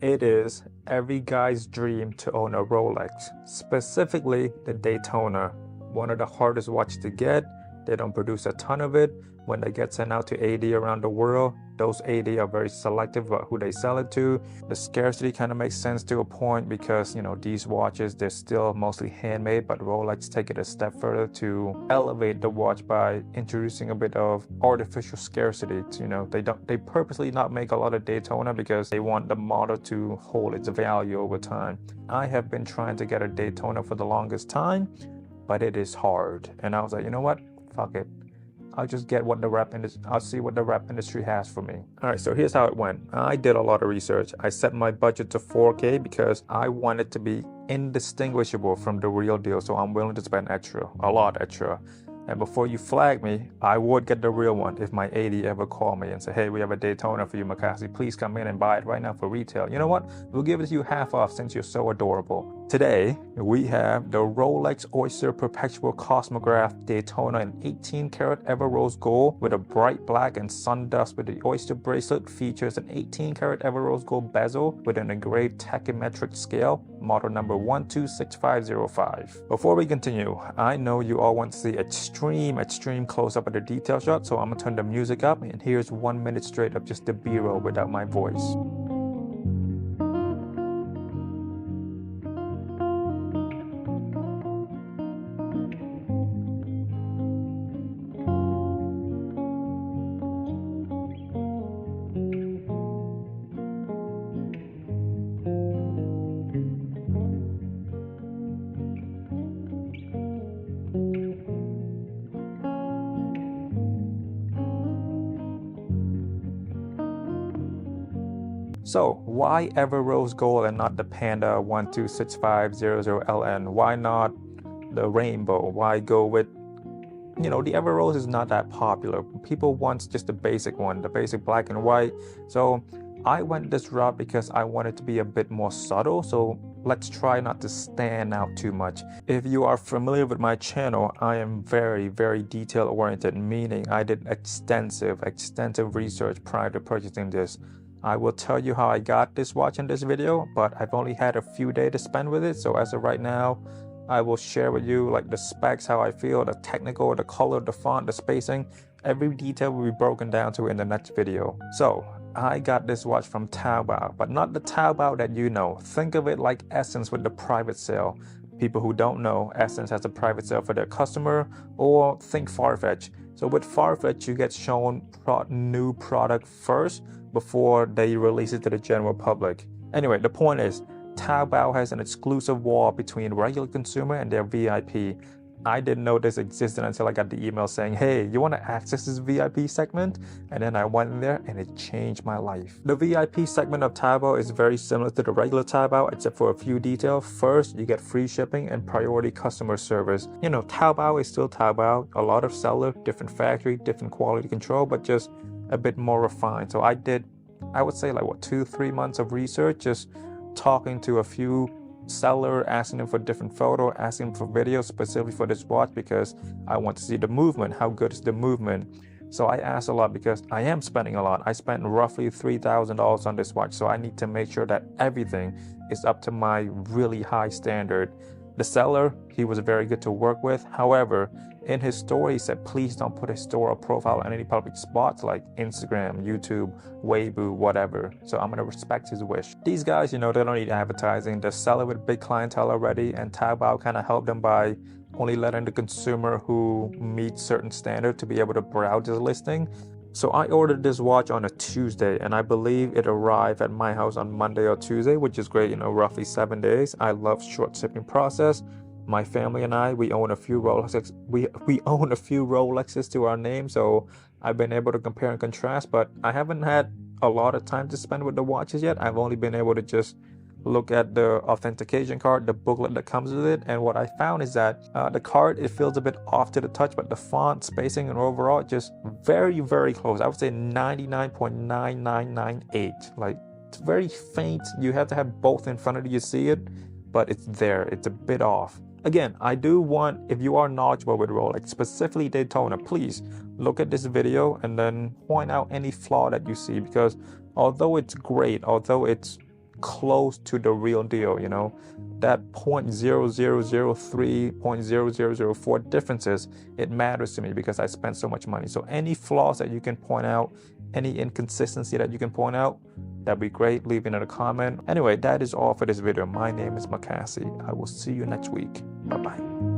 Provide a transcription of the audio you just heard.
It is every guy's dream to own a Rolex, specifically the Daytona. One of the hardest watches to get. They don't produce a ton of it. When they get sent out to AD around the world, those AD are very selective about who they sell it to. The scarcity kind of makes sense to a point because, these watches, they're still mostly handmade, but Rolex take it a step further to elevate the watch by introducing a bit of artificial scarcity. They purposely not make a lot of Daytona because they want the model to hold its value over time. I have been trying to get a Daytona for the longest time, but it is hard. And I was like, you know what? Fuck it. I'll just get what the rap industry, I'll see what the rap industry has for me. All right, so here's how it went. I did a lot of research. I set my budget to 4K because I want it to be indistinguishable from the real deal. So I'm willing to spend extra, a lot extra. And before you flag me, I would get the real one if my AD ever called me and say, hey, we have a Daytona for you, Makasy. Please come in and buy it right now for retail. You know what? We'll give it to you half off since you're so adorable. Today, we have the Rolex Oyster Perpetual Cosmograph Daytona in 18 karat Everose gold with a bright black and sun dust with the Oyster bracelet. Features an 18 karat Everose gold bezel with an engraved tachymetric scale, model number 126505. Before we continue, I know you all want to see extreme close-up of the detail shot, so I'm gonna turn the music up, and here's 1 minute straight of just the B-roll without my voice. So why Everose Gold and not the Panda 126500LN? Why not the Rainbow? Why go with, the Everose is not that popular. People want just the basic one, the basic black and white. So I went this route because I wanted to be a bit more subtle. So let's try not to stand out too much. If you are familiar with my channel, I am very detail oriented, meaning I did extensive research prior to purchasing this. I will tell you how I got this watch in this video, but I've only had a few days to spend with it. So as of right now, I will share with you like the specs, how I feel, the technical, the color, the font, the spacing. Every detail will be broken down to in the next video. So I got this watch from Taobao, but not the Taobao that you know. Think of it like Essence with the private sale. People who don't know, Essence has a private sale for their customer, or think Farfetch. So with Farfetch, you get shown new product first before they release it to the general public. Anyway, the point is, Taobao has an exclusive wall between regular consumer and their VIP. I didn't know this existed until I got the email saying, hey, you want to access this VIP segment? And then I went in there and it changed my life. The VIP segment of Taobao is very similar to the regular Taobao, except for a few details. First, you get free shipping and priority customer service. Taobao is still Taobao. A lot of seller, different factory, different quality control, but just a bit more refined. So I would say 2-3 months of research, just talking to a few seller, asking them for different photo, asking them for videos specifically for this watch because I want to see the movement. How good is the movement? So I asked a lot because I am spending a lot. I spent roughly $3,000 on this watch, so I need to make sure that everything is up to my really high standard. The seller, he was very good to work with. However, in his story, he said, please don't put his store or profile on any public spots like Instagram, YouTube, Weibo, whatever. So I'm going to respect his wish. These guys, they don't need advertising. They're selling with big clientele already, and Taobao kind of helped them by only letting the consumer who meets certain standard to be able to browse his listing. So I ordered this watch on a Tuesday, and I believe it arrived at my house on Monday or Tuesday, which is great, roughly 7 days. I love short shipping process. My family and I, we own a few Rolexes. We own a few Rolexes to our name, so I've been able to compare and contrast, but I haven't had a lot of time to spend with the watches yet. I've only been able to just look at the authentication card, the booklet that comes with it, and what I found is that the card, it feels a bit off to the touch, but the font, spacing, and overall just very close. I would say 99.9998. Like, it's very faint. You have to have both in front of you to see it, but it's there. It's a bit off. Again, I do want, if you are knowledgeable with Rolex, specifically Daytona, please look at this video and then point out any flaw that you see, because although it's great, although it's close to the real deal, you know. That 0.0003, 0.0004 differences, it matters to me because I spent so much money. So any flaws that you can point out, any inconsistency that you can point out, that'd be great. Leave it in a comment. Anyway, that is all for this video. My name is Makasy. I will see you next week. Bye-bye.